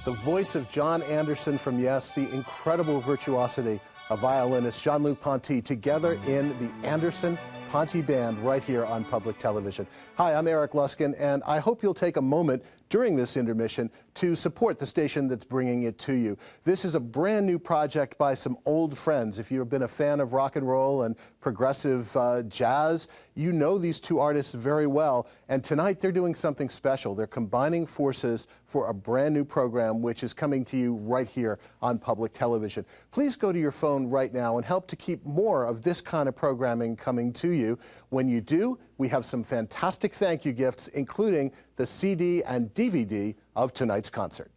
the voice of John Anderson from Yes, the incredible virtuosity of violinist Jean-Luc Ponty, together in the Anderson Ponty Band right here on public television. Hi, I'm Eric Luskin, and I hope you'll take a moment during this intermission to support the station that's bringing it to you. This is a brand new project by some old friends. If you've been a fan of rock and roll and progressive jazz, you know these two artists very well. And tonight they're doing something special. They're combining forces for a brand new program which is coming to you right here on public television. Please go to your phone right now and help to keep more of this kind of programming coming to you. When you do, we have some fantastic thank you gifts, including the CD and DVD of tonight's concert.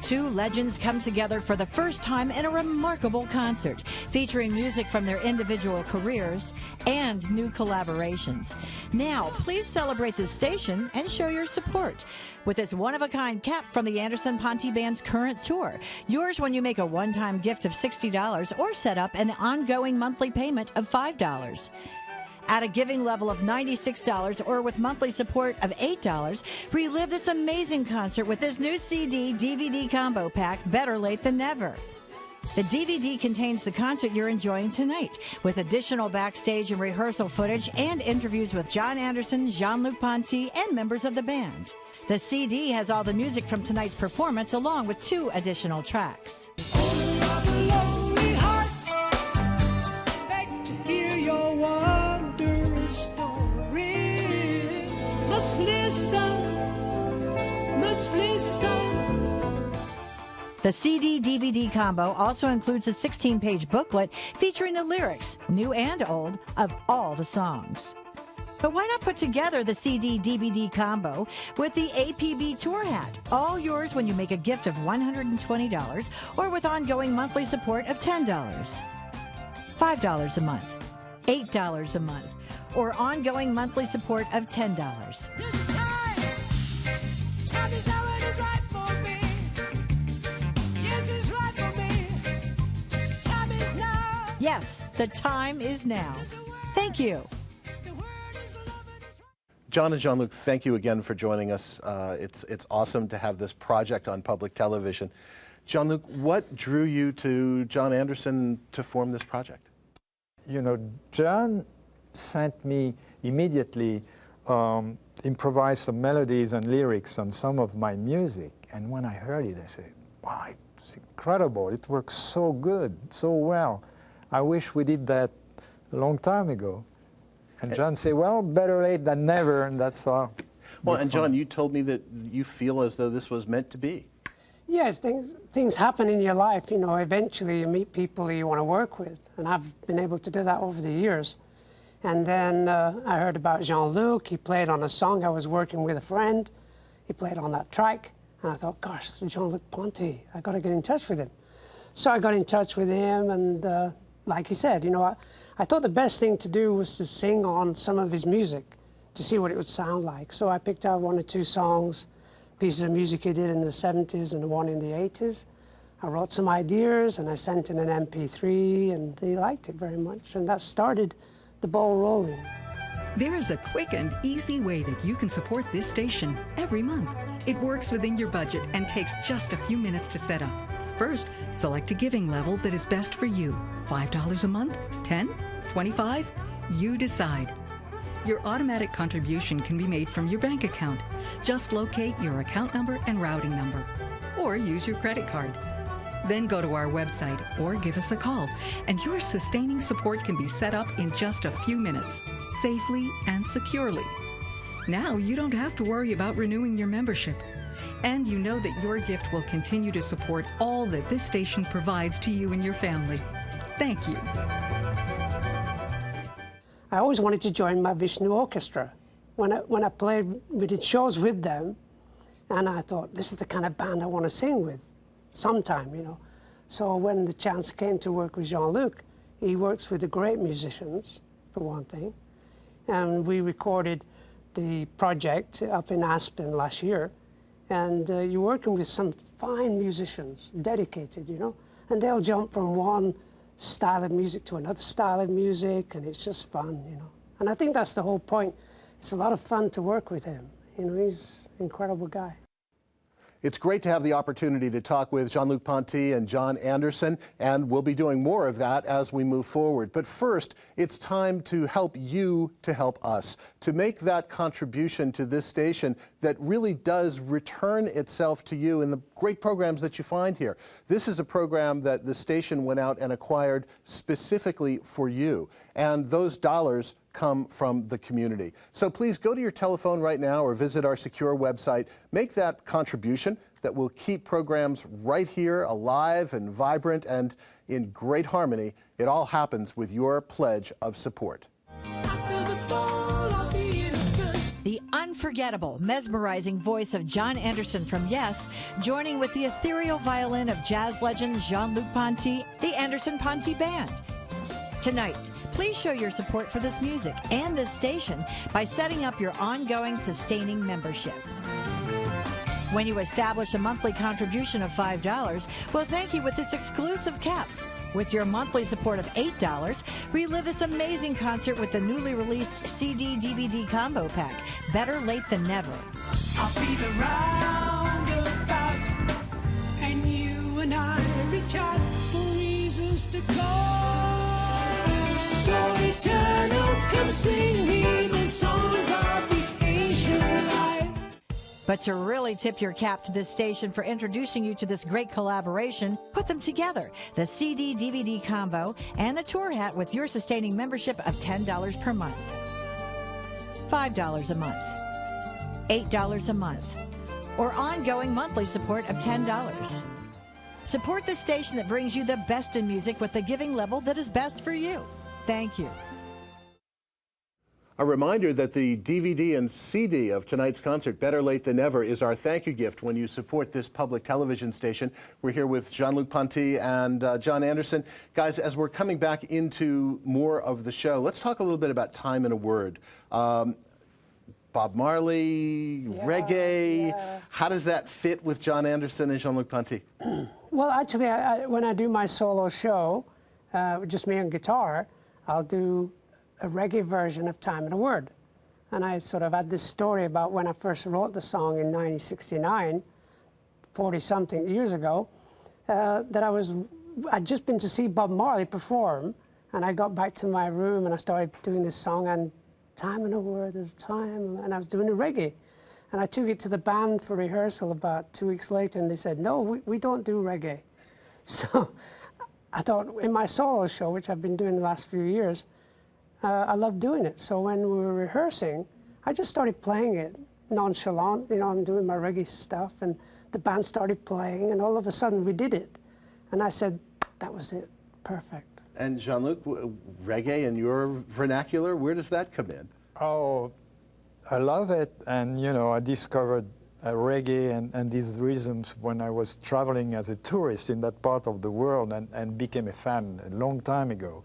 Two legends come together for the first time in a remarkable concert, featuring music from their individual careers and new collaborations. Now, please celebrate this station and show your support with this one-of-a-kind cap from the Anderson Ponty Band's current tour. Yours when you make a one-time gift of $60 or set up an ongoing monthly payment of $5. At a giving level of $96 or with monthly support of $8, relive this amazing concert with this new CD-DVD combo pack, Better Late Than Never. The DVD contains the concert you're enjoying tonight, with additional backstage and rehearsal footage and interviews with John Anderson, Jean-Luc Ponty, and members of the band. The CD has all the music from tonight's performance, along with 2 additional tracks. The CD-DVD combo also includes a 16-page booklet featuring the lyrics, new and old, of all the songs. But why not put together the CD-DVD combo with the APB tour hat? All yours when you make a gift of $120 or with ongoing monthly support of $10. $5 a month, $8 a month, or ongoing monthly support of $10. Time is how it is right for me. Yes, it's right for me. Time is now. Yes, the time is now. Thank you. John and Jean-Luc, thank you again for joining us. It's awesome to have this project on public television. Jean-Luc, what drew you to John Anderson to form this project? You know, John sent me immediately improvise some melodies and lyrics on some of my music, and when I heard it, I said, wow, it's incredible. It works so good, so well. I wish we did that a long time ago. And John said, well, better late than never, and that's all. Well, and John, you told me that you feel as though this was meant to be. Yes, things happen in your life. You know, eventually you meet people that you want to work with, and I've been able to do that over the years. And then I heard about Jean-Luc. He played on a song. I was working with a friend. He played on that track. And I thought, gosh, Jean-Luc Ponty, I got to get in touch with him. So I got in touch with him, and like he said, you know, I thought the best thing to do was to sing on some of his music to see what it would sound like. So I picked out 1 or 2 songs, pieces of music he did in the 70s and one in the 80s. I wrote some ideas, and I sent in an MP3, and they liked it very much. And that started the ball rolling. There is a quick and easy way that you can support this station every month. It works within your budget and takes just a few minutes to set up. First, select a giving level that is best for you. $5 a month, 10, 25, you decide. Your automatic contribution can be made from your bank account. Just locate your account number and routing number, or use your credit card. Then go to our website or give us a call, and your sustaining support can be set up in just a few minutes, safely and securely. Now you don't have to worry about renewing your membership, and you know that your gift will continue to support all that this station provides to you and your family. Thank you. I always wanted to join my Vishnu Orchestra. When I played, we did shows with them, and I thought, this is the kind of band I want to sing with sometime, you know. So when the chance came to work with Jean-Luc, he works with the great musicians, for one thing, and we recorded the project up in Aspen last year, and you're working with some fine musicians, dedicated, you know, and they'll jump from one style of music to another style of music, and it's just fun, you know. And I think that's the whole point. It's a lot of fun to work with him. You know, he's an incredible guy. It's great to have the opportunity to talk with Jean-Luc Ponty and John Anderson, and we'll be doing more of that as we move forward. But first, it's time to help you to help us, to make that contribution to this station that really does return itself to you in the great programs that you find here. This is a program that the station went out and acquired specifically for you, and those dollars come from the community. So please go to your telephone right now or visit our secure website. Make that contribution that will keep programs right here alive and vibrant and in great harmony. It all happens with your pledge of support. The unforgettable, mesmerizing voice of John Anderson from Yes, joining with the ethereal violin of jazz legend Jean-Luc Ponty, the Anderson Ponty Band. Tonight, please show your support for this music and this station by setting up your ongoing sustaining membership. When you establish a monthly contribution of $5, we'll thank you with this exclusive cap. With your monthly support of $8, relive this amazing concert with the newly released CD-DVD combo pack, Better Late Than Never. I'll be the roundabout, and you and I reach out for reasons to call. So eternal, come sing me the songs of the ancient life. But to really tip your cap to this station for introducing you to this great collaboration, put them together, the CD-DVD combo and the tour hat with your sustaining membership of $10 per month, $5 a month, $8 a month, or ongoing monthly support of $10. Support the station that brings you the best in music with the giving level that is best for you. Thank you. A reminder that the DVD and CD of tonight's concert, Better Late Than Never, is our thank you gift when you support this public television station. We're here with Jean-Luc Ponty and John Anderson. Guys, as we're coming back into more of the show, let's talk a little bit about Time in a Word. Bob Marley, reggae, how does that fit with John Anderson and Jean-Luc Ponty? Well, actually, when I do my solo show, just me and guitar, I'll do a reggae version of Time in a Word. And I sort of had this story about when I first wrote the song in 1969, 40-something years ago, that I'd just been to see Bob Marley perform, and I got back to my room and I started doing this song, and time in a word is time, and I was doing a reggae. And I took it to the band for rehearsal about 2 weeks later, and they said, no, we don't do reggae. So I thought, in my solo show, which I've been doing the last few years, I love doing it. So when we were rehearsing, I just started playing it nonchalant. You know, I'm doing my reggae stuff, and the band started playing, and all of a sudden we did it. And I said, that was it, perfect. And Jean-Luc, reggae in your vernacular, where does that come in? Oh, I love it. And, you know, I discovered reggae and these rhythms when I was traveling as a tourist in that part of the world, and became a fan a long time ago.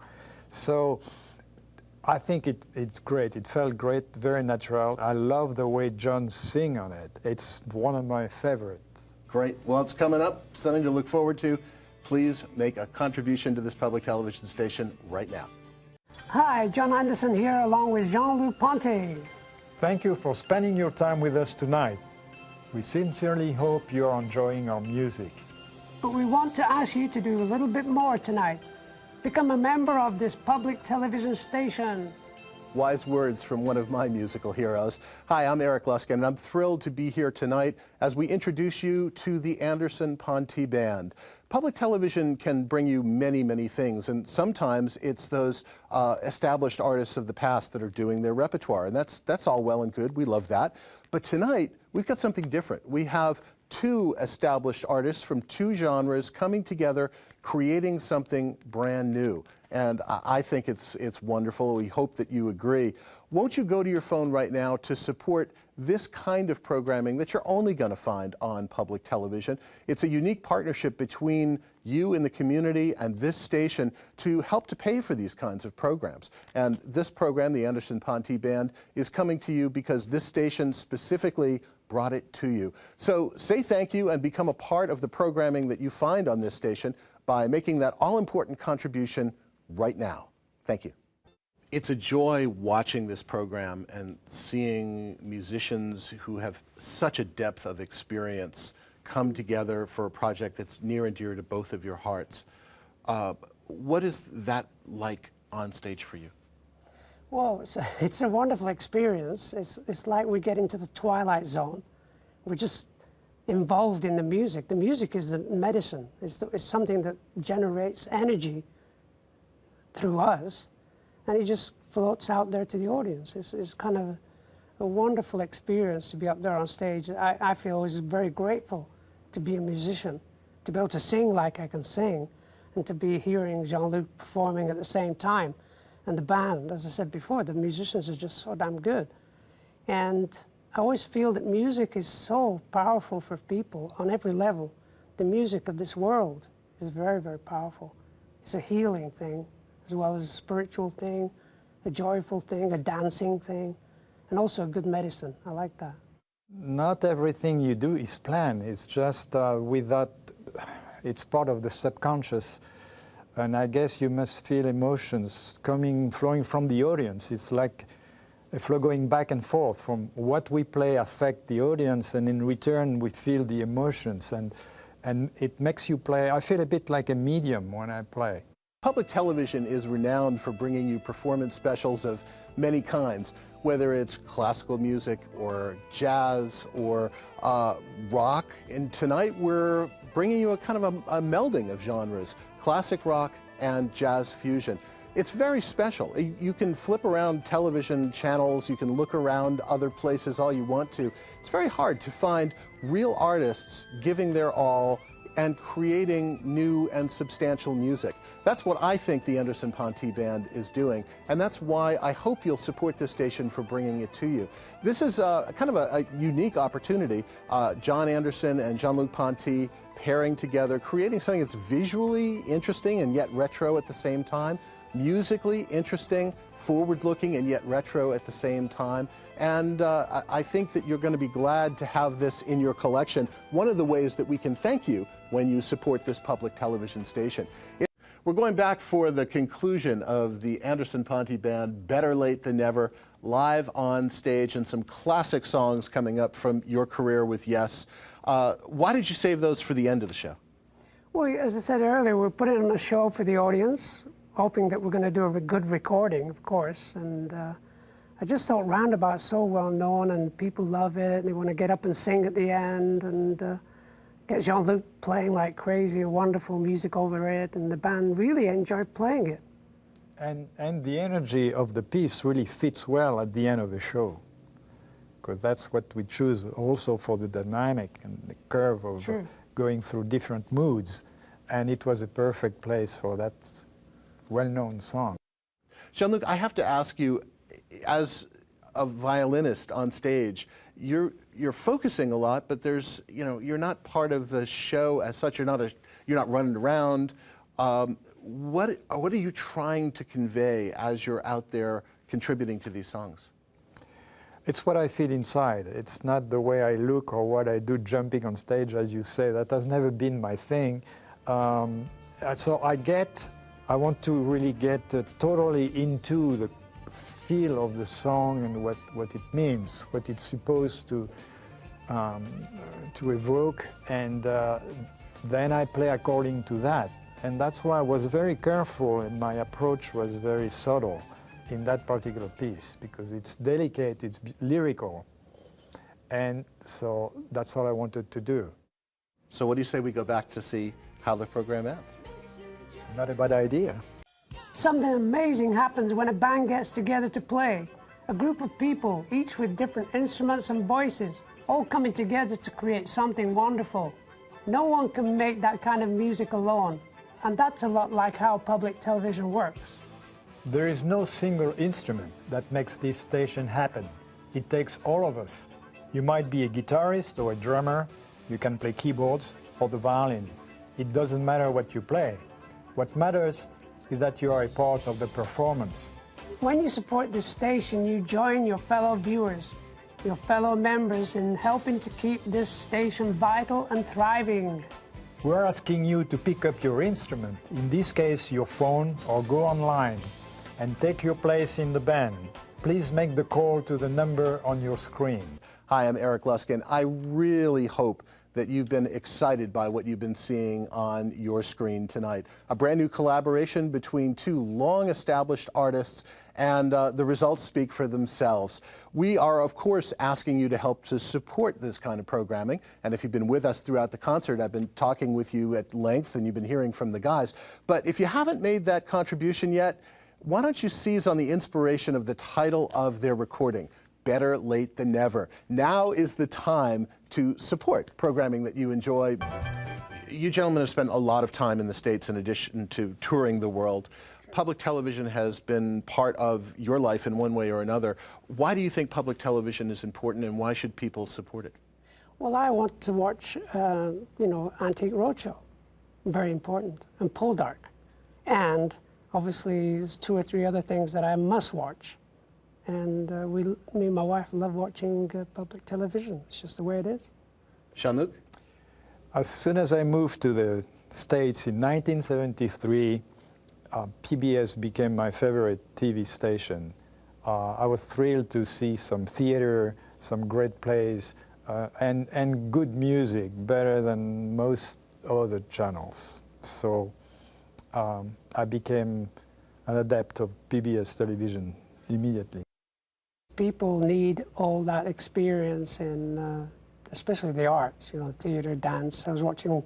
So I think it's great. It felt great, very natural. I love the way John sings on it. It's one of my favorites. Great. Well, it's coming up, something to look forward to. Please make a contribution to this public television station right now. Hi, John Anderson here along with Jean-Luc Ponty. Thank you for spending your time with us tonight. We sincerely hope you're enjoying our music. But we want to ask you to do a little bit more tonight. Become a member of this public television station. Wise words from one of my musical heroes. Hi, I'm Eric Luskin, and I'm thrilled to be here tonight as we introduce you to the Anderson Ponty Band. Public television can bring you many, many things, and sometimes it's those established artists of the past that are doing their repertoire, and that's all well and good. We love that. But tonight, we've got something different. We have two established artists from two genres coming together, creating something brand new. And I think it's wonderful. We hope that you agree. Won't you go to your phone right now to support this kind of programming that you're only going to find on public television? It's a unique partnership between you and the community and this station to help to pay for these kinds of programs. And this program, the Anderson Ponty Band, is coming to you because this station specifically brought it to you. So say thank you and become a part of the programming that you find on this station by making that all-important contribution right now. Thank you. It's a joy watching this program and seeing musicians who have such a depth of experience come together for a project that's near and dear to both of your hearts. What is that like on stage for you? Well, it's a wonderful experience. It's like we get into the twilight zone. We're just involved in the music. The music is the medicine. It's something that generates energy through us, and it just floats out there to the audience. It's kind of a wonderful experience to be up there on stage. I feel always very grateful to be a musician, to be able to sing like I can sing, and to be hearing Jean-Luc performing at the same time. And the band, as I said before, the musicians are just so damn good. And I always feel that music is so powerful for people on every level. The music of this world is very, very powerful. It's a healing thing, as well as a spiritual thing, a joyful thing, a dancing thing, and also a good medicine. I like that. Not everything you do is planned. It's just it's part of the subconscious. And I guess you must feel emotions flowing from the audience. It's like a flow going back and forth from what we play affect the audience, and in return we feel the emotions, and it makes you play. I feel a bit like a medium when I play. Public television is renowned for bringing you performance specials of many kinds, whether it's classical music or jazz or rock. And tonight we're bringing you a kind of a melding of genres, classic rock and jazz fusion. It's very special. You can flip around television channels, you can look around other places all you want to. It's very hard to find real artists giving their all and creating new and substantial music. That's what I think the Anderson Ponty Band is doing, and that's why I hope you'll support this station for bringing it to you. This is kind of a unique opportunity. John Anderson and Jean-Luc Ponty pairing together, creating something that's visually interesting and yet retro at the same time, musically interesting, forward-looking, and yet retro at the same time. And I think that you're going to be glad to have this in your collection. One of the ways that we can thank you when you support this public television station. We're going back for the conclusion of the Anderson Ponty Band, Better Late Than Never, live on stage, and some classic songs coming up from your career with Yes. Why did you save those for the end of the show? Well, as I said earlier, we're putting on a show for the audience, hoping that we're going to do a good recording, of course. And I just thought Roundabout's so well known, and people love it, and they want to get up and sing at the end, and get Jean-Luc playing like crazy, wonderful music over it, and the band really enjoyed playing it. And the energy of the piece really fits well at the end of the show, because that's what we choose also for the dynamic and the curve of going through different moods. And it was a perfect place for that well-known song. Jean-Luc, I have to ask you, as a violinist on stage, you're focusing a lot, but there's, you're not part of the show as such. You're not running around. What are you trying to convey as you're out there contributing to these songs? It's what I feel inside. It's not the way I look or what I do jumping on stage, as you say. That has never been my thing. So I want to really get totally into the feel of the song and what it means, what it's supposed to evoke, and then I play according to that. And that's why I was very careful, and my approach was very subtle in that particular piece, because it's delicate, it's lyrical, and so that's all I wanted to do. So what do you say we go back to see how the program ends? Not a bad idea. Something amazing happens when a band gets together to play. A group of people, each with different instruments and voices, all coming together to create something wonderful. No one can make that kind of music alone, and that's a lot like how public television works. There is no single instrument that makes this station happen. It takes all of us. You might be a guitarist or a drummer, you can play keyboards or the violin. It doesn't matter what you play. What matters is that you are a part of the performance. When you support this station, you join your fellow viewers, your fellow members in helping to keep this station vital and thriving. We're asking you to pick up your instrument, in this case your phone, or go online and take your place in the band. Please make the call to the number on your screen. Hi, I'm Eric Luskin. I really hope that you've been excited by what you've been seeing on your screen tonight. A brand new collaboration between two long-established artists, and the results speak for themselves. We are, of course, asking you to help to support this kind of programming, and if you've been with us throughout the concert, I've been talking with you at length, and you've been hearing from the guys. But if you haven't made that contribution yet, why don't you seize on the inspiration of the title of their recording, Better Late Than Never. Now is the time to support programming that you enjoy. You gentlemen have spent a lot of time in the States in addition to touring the world. Public television has been part of your life in one way or another. Why do you think public television is important, and why should people support it? Well, I want to watch, you know, Antique Roadshow, very important, and Poldark. And obviously, there's 2 or 3 other things that I must watch. And me and my wife love watching public television. It's just the way it is. Jean-Luc? As soon as I moved to the States in 1973, PBS became my favorite TV station. I was thrilled to see some theater, some great plays, and good music, better than most other channels. So I became an adept of PBS television immediately. People need all that experience in, especially the arts, you know, theater, dance. I was watching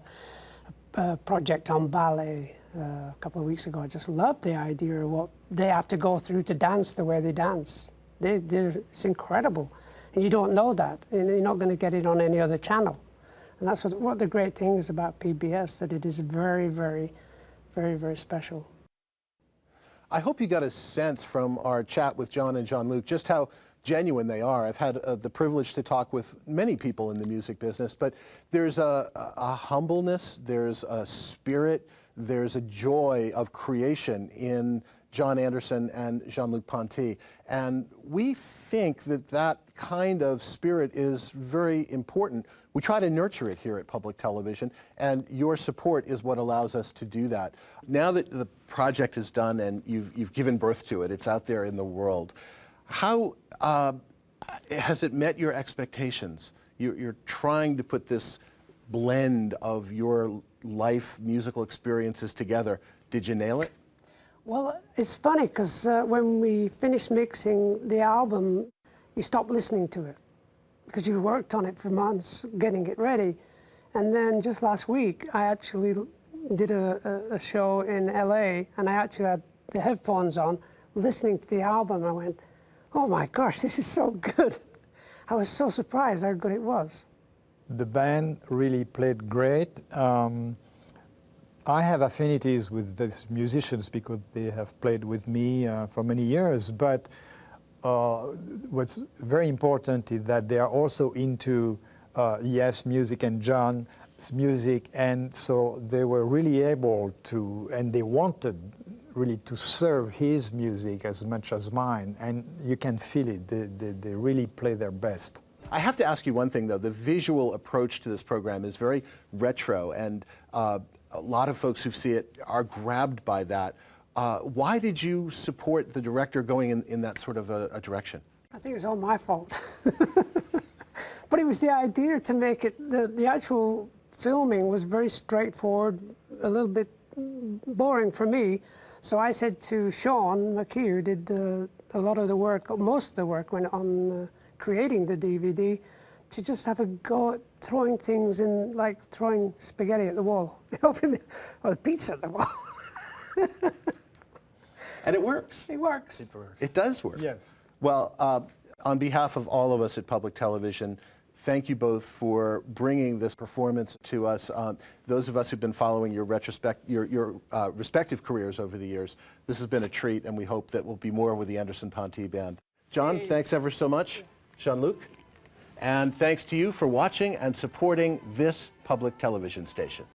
a project on ballet a couple of weeks ago. I just loved the idea of what they have to go through to dance the way they dance. It's incredible. And you don't know that. And you're not going to get it on any other channel. And that's what the great thing is about PBS, that it is very, very, very, very special. I hope you got a sense from our chat with John and Jean-Luc just how genuine they are. I've had the privilege to talk with many people in the music business, but there's a humbleness, there's a spirit, there's a joy of creation in John Anderson and Jean-Luc Ponty. And we think that that kind of spirit is very important. We try to nurture it here at Public Television, and your support is what allows us to do that. Now that the project is done and you've given birth to it, it's out there in the world, how has it met your expectations? You're trying to put this blend of your life musical experiences together. Did you nail it? Well, it's funny because when we finished mixing the album, you stop listening to it because you worked on it for months getting it ready. And then just last week, I actually did a show in LA, and I actually had the headphones on listening to the album. I went, oh my gosh, this is so good. I was so surprised how good it was. The band really played great. I have affinities with these musicians because they have played with me for many years, but what's very important is that they are also into Yes music and John's music, and so they were really able to, and they wanted really to serve his music as much as mine, and you can feel it. They really play their best. I have to ask you one thing, though. The visual approach to this program is very retro, and a lot of folks who see it are grabbed by that. Why did you support the director going in that sort of a direction? I think it's all my fault. But it was the idea to make it, the actual filming was very straightforward, a little bit boring for me. So I said to Sean McKee, who did a lot of the work, most of the work went on creating the DVD, to just have a go at throwing things in, like throwing spaghetti at the wall, or pizza at the wall. And it works. It works. It works. It does work. Yes. Well, on behalf of all of us at Public Television, thank you both for bringing this performance to us. Those of us who've been following your respective careers over the years, this has been a treat, and we hope that we'll be more with the Anderson Ponty Band. John, thanks ever so much. Jean-Luc. And thanks to you for watching and supporting this public television station.